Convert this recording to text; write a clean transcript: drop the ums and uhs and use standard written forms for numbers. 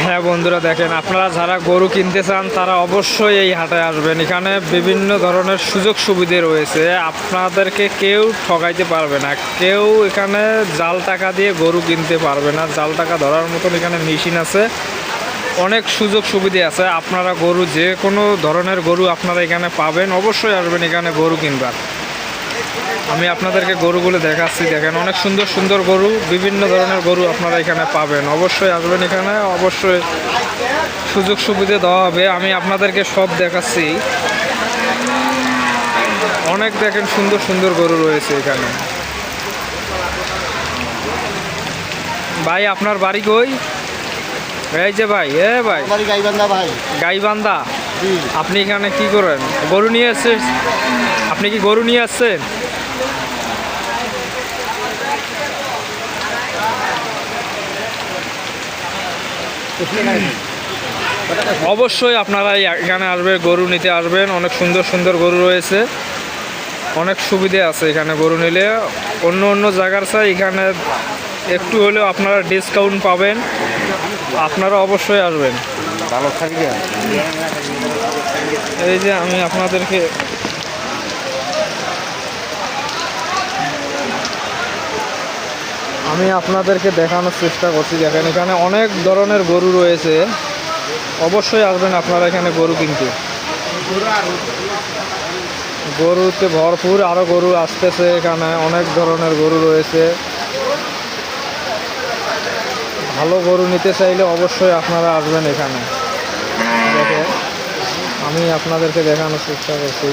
হ্যাঁ বন্ধুরা, দেখেন আপনারা যারা গরু কিনতে চান তারা অবশ্যই এই হাটে আসবেন। এখানে বিভিন্ন ধরনের সুযোগ সুবিধে রয়েছে, আপনাদেরকে কেউ ঠকাইতে পারবে না। কেউ এখানে জাল টাকা দিয়ে গরু কিনতে পারবে না। জাল টাকা ধরার মতন এখানে মেশিন আছে, অনেক সুযোগ সুবিধে আছে। আপনারা গরু যে কোনো ধরনের গরু আপনারা এখানে পাবেন, অবশ্যই আসবেন এখানে গরু কিনবার। আমি আপনাদেরকে গরুগুলো দেখাচ্ছি, দেখেন অনেক সুন্দর সুন্দর গরু, বিভিন্ন ধরনের গরু আপনারা এখানে পাবেন। অবশ্যই আসবেন এখানে, অবশ্যই সুযোগ সুবিধা দেওয়া হবে। আমি আপনাদেরকে সব দেখাচ্ছি, অনেক দেখেন সুন্দর সুন্দর গরু রয়েছে এখানে। ভাই আপনার বাড়ি কই? এই যে ভাই, ভাই গাইবান্ধা ভাই। গাইবান্ধা। আপনি এখানে কি করেন? গরু নিয়ে আসছেন? আপনি কি গরু নিয়ে আসছেন? অবশ্যই আপনারা এখানে আসবেন, গরু নিতে আসবেন। অনেক সুন্দর সুন্দর গরু রয়েছে, অনেক সুবিধে আছে এখানে গরু নিলে। অন্য অন্য জায়গার চাই এখানে একটু হলেও আপনারা ডিসকাউন্ট পাবেন। আপনারা অবশ্যই আসবেন। ভালো থাকবে। এই যে আমি আপনাদেরকে দেখানোর চেষ্টা করছি। দেখেন এখানে অনেক ধরনের গরু রয়েছে, অবশ্যই আসবেন আপনারা এখানে গরু কিনতে। গরুতে ভরপুর, আরও গরু আসতেছে। এখানে অনেক ধরনের গরু রয়েছে। ভালো গরু নিতে চাইলে অবশ্যই আপনারা আসবেন এখানে। দেখেন আমি আপনাদেরকে দেখানোর চেষ্টা করছি।